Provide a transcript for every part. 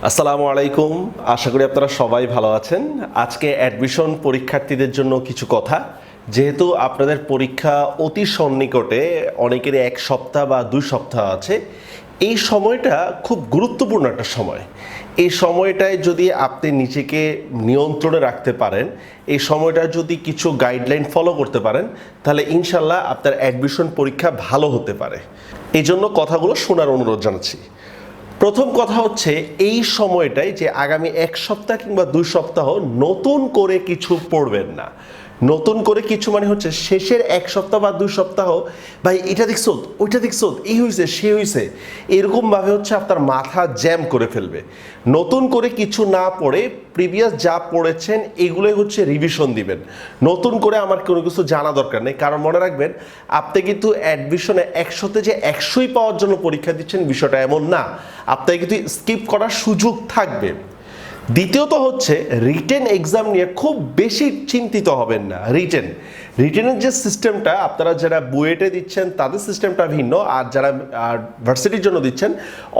আসসালামু আলাইকুম। আশা করি আপনারা সবাই ভালো আছেন। আজকে অ্যাডমিশন পরীক্ষার্থীদের জন্য কিছু কথা। যেহেতু আপনাদের পরীক্ষা অতি সন্নিকটে, অনেকেরই 1 সপ্তাহ বা 2 সপ্তাহ আছে, এই সময়টা খুব গুরুত্বপূর্ণ একটা সময়। এই সময়টায় যদি আপনি নিজেকে নিয়ন্ত্রণে রাখতে পারেন, এই সময়টা যদি কিছু গাইডলাইন ফলো করতে পারেন, তাহলে ইনশাল্লাহ আপনার অ্যাডমিশন পরীক্ষা ভালো হতে পারে। এই জন্য কথাগুলো শোনার অনুরোধ জানাচ্ছি। প্রথম কথা হচ্ছে, এই সময়টায় যে আগামী 1 সপ্তাহ কিংবা 2 সপ্তাহ নতুন করে কিছু পড়বেন না। নতুন করে কিছু মানে হচ্ছে শেষের 1 সপ্তাহ বা 2 সপ্তাহ ভাই এটা দেখছো, ওইটা দেখছো, এই হয়েছে সে হয়েছে, এরকমভাবে হচ্ছে আপনার মাথা জ্যাম করে ফেলবে। নতুন করে কিছু না পড়ে প্রিভিয়াস যা পড়েছেন এগুলোই হচ্ছে রিভিশন দিবেন। নতুন করে আমার কোনো কিছু জানা দরকার নেই, কারণ মনে রাখবেন আপনি কিন্তু অ্যাডমিশনে 100তে যে 100ই পাওয়ার জন্য পরীক্ষা দিচ্ছেন, বিষয়টা এমন না। আপনাকে কিন্তু স্কিপ করার সুযোগ থাকবে। দ্বিতীয়ত হচ্ছে, রিটেন এক্সাম নিয়ে খুব বেশি চিন্তিত হবেন না। রিটেনের যে সিস্টেমটা আপনারা যারা বুয়েটে দিচ্ছেন তাদের সিস্টেমটা ভিন্ন, আর যারা ভার্সিটির জন্য দিচ্ছেন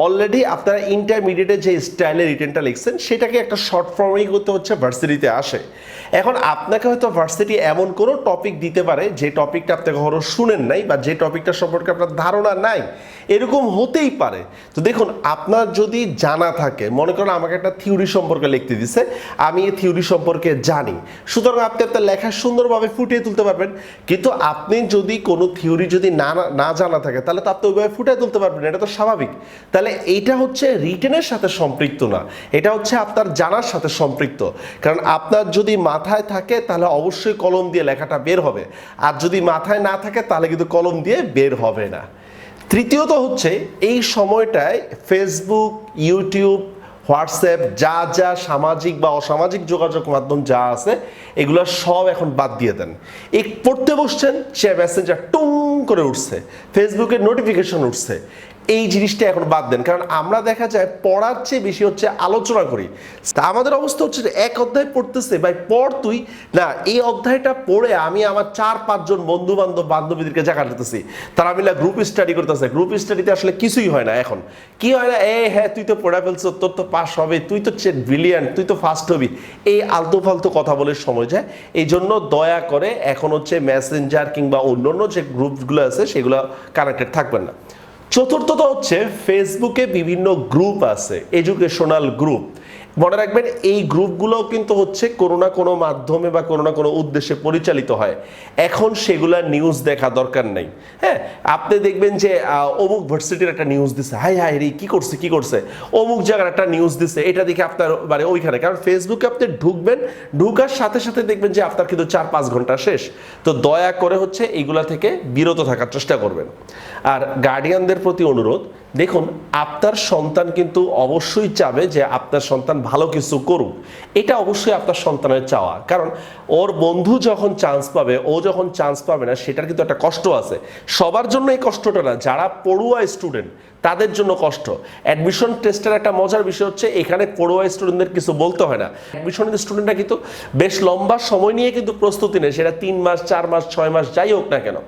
অলরেডি আপনারা ইন্টারমিডিয়েটে যে স্টাইলে রিটেনটা লিখছেন সেটাকে একটা শর্ট ফর্মেই করতে হচ্ছে ভার্সিটিতে আসে। এখন আপনাকে হয়তো ভার্সিটি এমন কোনো টপিক দিতে পারে যে টপিকটা আপনি কখনো শুনেন নাই, বা যে টপিকটা সম্পর্কে আপনার ধারণা নাই, এরকম হতেই পারে। তো দেখুন, আপনার যদি জানা থাকে, মনে করেন আমাকে একটা থিওরি সম্পর্কে লিখতে দিছে, আমি এই থিওরি সম্পর্কে জানি, সুতরাং আপনি আপনার লেখা সুন্দরভাবে ফুটিয়ে তুলতে পারবেন। কিন্তু আপনি যদি কোনো থিওরি যদি না জানা থাকে, তাহলে তো আপনি ওইভাবে ফুটিয়ে তুলতে পারবেন, এটা তো স্বাভাবিক। তাহলে এইটা হচ্ছে রিটেনের সাথে সম্পৃক্ত না, এটা হচ্ছে আপনার জানার সাথে সম্পৃক্ত। কারণ আপনার যদি মাথায় থাকে তাহলে অবশ্যই কলম দিয়ে লেখাটা বের হবে, আর যদি মাথায় না থাকে তাহলে কিন্তু কলম দিয়ে বের হবে না। তৃতীয়ত হচ্ছে, এই সময়টায় ফেসবুক, ইউটিউব, হোয়াটসঅ্যাপ, যা যা সামাজিক বা অসামাজিক যোগাযোগ মাধ্যম যা আছে, এগুলো সব এখন বাদ দিয়ে দেন। এই পড়তে বসছেন, সে মেসেঞ্জার টুং করে উঠছে, ফেসবুকের নোটিফিকেশন উঠছে, এই জিনিসটা এখন বাদ দেন। কারণ আমরা দেখা যায় পড়ার চেয়ে বেশি হচ্ছে আলোচনা করি। তা আমাদের অবস্থা হচ্ছে, এক অধ্যায় পড়তেছে, ভাই পড় তুই না, এই অধ্যায়টা পড়ে আমি আমার 4-5 জন বন্ধু বান্ধবীদেরকে জায়গা দিতেছি, তারা মিলে গ্রুপ স্টাডি করতেছে। গ্রুপ স্টাডিতে আসলে কিছুই হয় না। এখন কি হয় না, হ্যাঁ তুই তো পড়া ফেলছো, তোর তো পাস হবে, তুই তো ব্রিলিয়ান্ট, তুই তো ফার্স্ট হবি, এই আলতু ফালতু কথা বলে সময় যায়। এই জন্য দয়া করে এখন হচ্ছে মেসেঞ্জার কিংবা অন্যান্য যে গ্রুপগুলো আছে সেগুলো কানেক্টেড থাকবেন না। চতুর্থত হচ্ছে, ফেসবুকে বিভিন্ন গ্রুপ আছে, এডুকেশনাল গ্রুপ। মনে রাখবেন এই গ্রুপগুলোও কিন্তু হচ্ছে কোনো না কোনো মাধ্যমে বা কোনো না কোনো উদ্দেশ্যে পরিচালিত হয়। এখন সেগুলা নিউজ দেখা দরকার নেই। হ্যাঁ, আপনি দেখবেন যে অমুক ভার্সিটির একটা নিউজ দিছে, হাই হাই রে কি করছে, অমুক জায়গার একটা নিউজ দিছে, এটা দেখে আপনার মানে ওইখানে, কারণ ফেসবুকে আপনি ঢুকবেন, ঢুকার সাথে সাথে দেখবেন যে আপনার কিন্তু 4-5 ঘন্টা শেষ। তো দয়া করে হচ্ছে এইগুলা থেকে বিরত থাকার চেষ্টা করবেন। আর গার্ডিয়ানদের প্রতি অনুরোধ, দেখুন আপনার সন্তান কিন্তু অবশ্যই চাবে যে আপনার সন্তান ভালো কিছু করুক, এটা অবশ্যই আপনার সন্তানের চাওয়া। কারণ ওর বন্ধু যখন চান্স পাবে, ও যখন চান্স পাবে না, সেটার কিন্তু একটা কষ্ট আছে। সবার জন্য এই কষ্টটা না, যারা পড়ুয়া স্টুডেন্ট তাদের জন্য কষ্ট। অ্যাডমিশন টেস্টের একটা মজার বিষয় হচ্ছে, এখানে পড়ুয়া স্টুডেন্টদের কিছু বলতে হয় না। অ্যাডমিশনের স্টুডেন্টরা কিন্তু বেশ লম্বা সময় নিয়ে কিন্তু প্রস্তুতি নেয়, সেটা 3 মাস, 4 মাস, 6 মাস যাই হোক না কেন।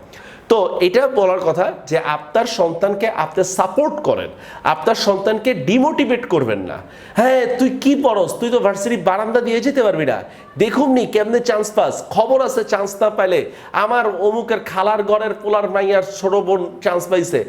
তো এটা বলার কথা যে আপনার সন্তানকে আপনি সাপোর্ট করেন, আপনার সন্তানকে ডিমোটিভেট করবেন না। হ্যাঁ তুই কি পড়স, তুই তো ভার্সিটি বারান্দা দিয়ে যেতে পারবি না, দেখুমনি কেমনে চান্স পাস, খবর আছে চান্স না পাইলে আমার অমুকের খালার ঘরের পোলার মাইয়ার ছোট বোন চান্স পাইছে,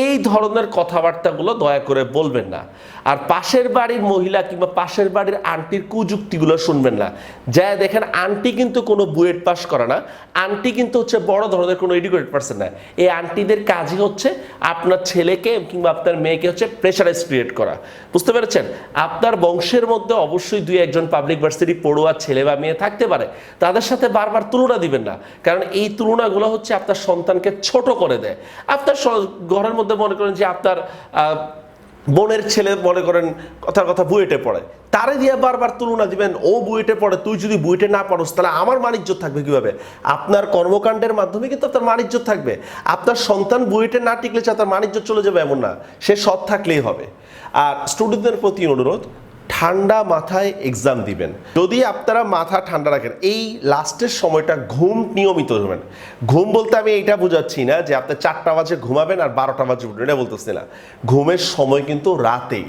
এই ধরনের কথাবার্তাগুলো দয়া করে বলবেন না। আর পাশের বাড়ির মহিলা কিংবা পাশের বাড়ির আন্টির কুযুক্তিগুলো শুনবেন না। যা দেখেন আন্টি কিন্তু কোনো বুয়েট পাস করে না, আন্টি কিন্তু হচ্ছে বড় ধরনের কোনো এডুকেটেড পারসন না। এই আন্টিদের কাজই হচ্ছে আপনার ছেলেকে কিংবা আপনার মেয়েকে হচ্ছে প্রেশারাইজ ক্রিয়েট করা। বুঝতে পেরেছেন? আপনার বংশের মধ্যে অবশ্যই 2-1 পাবলিক ভার্সিটি পড়ুয়া ছেলে বা মেয়ে থাকতে পারে, তাদের সাথে বারবার তুলনা দিবেন না, কারণ এই তুলনাগুলো হচ্ছে আপনার সন্তানকে ছোট করে দেয়। আপনার ঘরের মধ্যে মনে করেন যে আপনার বোনের ছেলে মনে করেন কথার কথা বুয়েটে পড়ে, তারে দিয়ে বারবার তুলনা দিবেন, ও বুয়েটে পড়ে, তুই যদি বুয়েটে না পড়স তাহলে আমার মানিজ্য থাকবে কিভাবে? আপনার কর্মকাণ্ডের মাধ্যমে কিন্তু আপনার মানিজ্য থাকবে। আপনার সন্তান বুয়েটে না টিকলে আপনার মানিজ্য চলে যাবে এমন না, সে সৎ থাকলেই হবে। আর স্টুডেন্টদের প্রতি অনুরোধ, ঠান্ডা মাথায় এক্সাম দিবেন। যদি আপনারা মাথা ঠান্ডা রাখেন, এই লাস্টের সময়টা ঘুম নিয়মিত করবেন। ঘুম বলতে আমি এইটা বোঝাচ্ছি না যে আপনি 4টা বাজে ঘুমাবেন আর 12টা বাজে উঠবেন, এটা বলতেছি না। ঘুমের সময় কিন্তু রাতেই,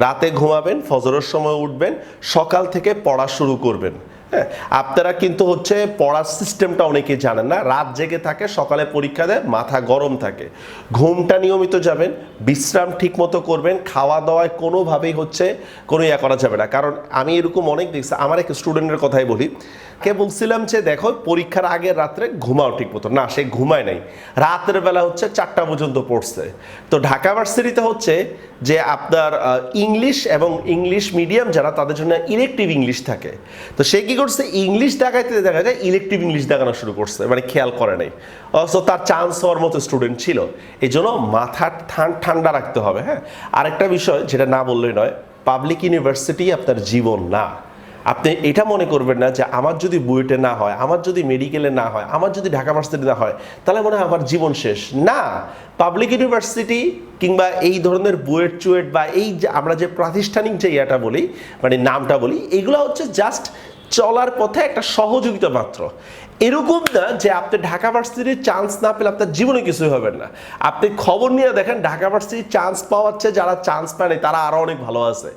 রাতে ঘুমাবেন, ফজরের সময় উঠবেন, সকাল থেকে পড়া শুরু করবেন। হ্যাঁ, আপনারা কিন্তু হচ্ছে পড়ার সিস্টেমটা অনেকেই জানেন না, রাত জেগে থাকে, সকালে পরীক্ষা দেয়, মাথা গরম থাকে। ঘুমটা নিয়মিত যাবেন, বিশ্রাম ঠিক মতো করবেন, খাওয়া দাওয়ায় কোনোভাবেই হচ্ছে কোনো ইয়া করা যাবে না। কারণ আমি এরকম অনেক দেখছি, আমার এক স্টুডেন্টের কথাই বলি, কে বলছিলাম যে দেখো পরীক্ষার আগের রাত্রে ঘুমাও ঠিক মতো, না সে ঘুমায় নাই, রাতের বেলা হচ্ছে 4টা পর্যন্ত পড়ছে। তো ঢাকা ভার্সিটিতে হচ্ছে যে আপনার ইংলিশ এবং ইংলিশ মিডিয়াম যারা, তাদের জন্য ইলেকটিভ ইংলিশ থাকে। তো সে কি করছে, ইংলিশ দেখাইতে দেখা যায় ইলেকটিভ ইংলিশ দেখানো শুরু করছে, মানে খেয়াল করে নাই। অথচ তার চান্স হওয়ার মতো স্টুডেন্ট ছিল। এই জন্য মাথা ঠান্ডা রাখতে হবে। হ্যাঁ, আরেকটা বিষয় যেটা না বললেই নয়, পাবলিক ইউনিভার্সিটি আপনার জীবন না। আপনি এটা মনে করবেন না যে আমার যদি বুয়েটে না হয়, আমার যদি মেডিকেলে না হয়, আমার যদি ঢাকা ভার্সিটি না হয়, তাহলে মনে হয় আমার জীবন শেষ। না, পাবলিক ইউনিভার্সিটি কিংবা এই ধরনের বুয়েট চুয়েট বা এই যে আমরা যে প্রাতিষ্ঠানিক যে ইয়াটা বলি, মানে নামটা বলি, এগুলো হচ্ছে জাস্ট চলার পথে একটা সহযোগিতা মাত্র। এরকম না যে আপনি ঢাকা ভার্সিটির চান্স না পেলে আপনার জীবনে কিছুই হবে না। আপনি খবর নিয়ে দেখেন, ঢাকা ভার্সিটির চান্স পাওয়াচ্ছে যারা চান্স পায় না তারা আরো অনেক ভালো আছে।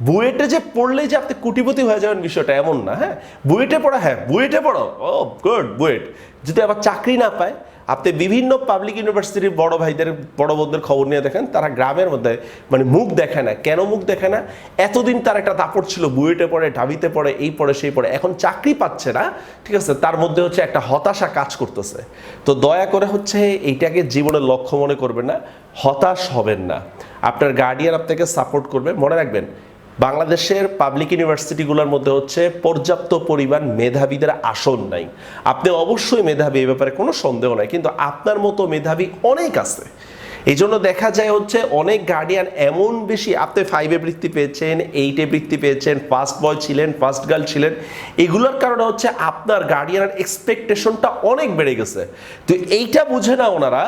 বুয়েটে যে পড়লেই যে আপনি কোটিপতি হয়ে যাবেন বিষয়টা এমন না। হ্যাঁ, বুয়েটে পড়া, হ্যাঁ বুয়েটে পড়ো, ও গুড বুয়েট, যদি আবার চাকরি না পায়, আপনি বিভিন্ন পাবলিক ইউনিভার্সিটির বড় ভাইদের বড় বোনদের খবর নিয়ে দেখেন, তারা গ্রামের মধ্যে মানে মুখ দেখায় না। কেন মুখ দেখায় না? এতদিন তার একটা দাপট ছিল, বুয়েটে পড়ে, ঢাবিতে পড়ে, এই পড়ে সেই পড়ে, এখন চাকরি পাচ্ছে না, ঠিক আছে, তার মধ্যে হচ্ছে একটা হতাশা কাজ করতেছে। তো দয়া করে হচ্ছে এইটাকে জীবনের লক্ষ্য মনে করবেন না, হতাশ হবেন না। আপনার গার্ডিয়ান আপনাকে সাপোর্ট করবে। মনে রাখবেন, বাংলাদেশের পাবলিক ইউনিভার্সিটিগুলোর মধ্যে হচ্ছে পর্যাপ্ত পরিমাণ মেধাবীদের আসন নাই। আপনি অবশ্যই মেধাবী, এ ব্যাপারে কোনো সন্দেহ নাই, কিন্তু আপনার মতো মেধাবী অনেক আছে। এই জন্য দেখা যায় হচ্ছে অনেক গার্ডিয়ান এমন বেশি, আপনি 5-এ বৃত্তি পেয়েছেন, 8-এ বৃত্তি পেয়েছেন, ফার্স্ট বয় ছিলেন, ফার্স্ট গার্ল ছিলেন, এগুলোর কারণে হচ্ছে আপনার গার্ডিয়ানের এক্সপেকটেশনটা অনেক বেড়ে গেছে। তো এইটা বুঝে না ওনারা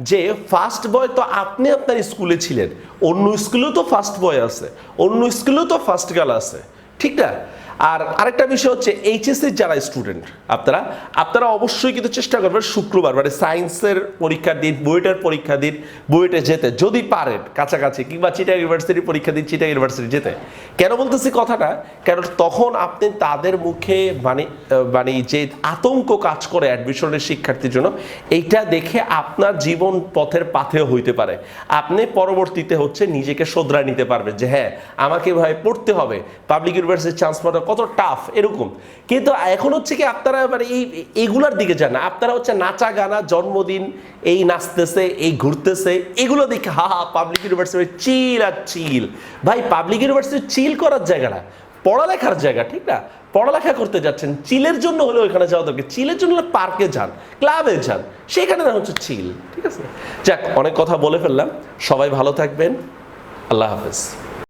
যে ফার্স্ট বয় তো আপনি আপনার স্কুলে ছিলেন, অন্য স্কুলেও তো ফার্স্ট বয় আছে, অন্য স্কুলেও তো ফার্স্ট গার্ল আছে, ঠিক না? আর আরেকটা বিষয় হচ্ছে এইচএসসির যারা স্টুডেন্ট, আপনারা অবশ্যই কিন্তু চেষ্টা করবেন শুক্রবার মানে সায়েন্সের পরীক্ষা দিন, বুয়েটের পরীক্ষা দিন, বুয়েটে যেতে যদি পারেন কাছাকাছি, কিংবা চিটাগাং ইউনিভার্সিটির পরীক্ষা দিন, চিটাগাং ইউনিভার্সিটি যেতে। কেন বলতেছি কথাটা? কারণ তখন আপনি তাদের মুখে মানে যে আতঙ্ক কাজ করে অ্যাডমিশনের শিক্ষার্থীর জন্য, এইটা দেখে আপনার জীবন পথের পাথেয় হইতে পারে। আপনি পরবর্তীতে হচ্ছে নিজেকে শোধরায় নিতে পারবেন যে হ্যাঁ, আমাকে ভাই পড়তে হবে, পাবলিক ইউনিভার্সিটির চান্স পাওয়া কত টাফ এরকম। কিন্তু এখন হচ্ছে কি আপনারা মানে এইগুলার দিকে যান না, আপনারা হচ্ছে নাচা গানা, জন্মদিন, এই নাচতেছে, এই ঘুরতেছে, এগুলো দেখে হা হা পাবলিক ইউনিভার্সিটি চিল আর চিল। ভাই পাবলিক ইউনিভার্সিটি চিল করার জায়গা না, পড়ালেখার জায়গা, ঠিক না? পড়ালেখা করতে যাচ্ছেন, চিলের জন্য হলে ওইখানে যাওয়া দরকার। চিলের জন্য পার্কে যান, ক্লাবে যান, সেখানে না হচ্ছে চিল, ঠিক আছে? যাক, অনেক কথা বলে ফেললাম। সবাই ভালো থাকবেন, আল্লাহ হাফেজ।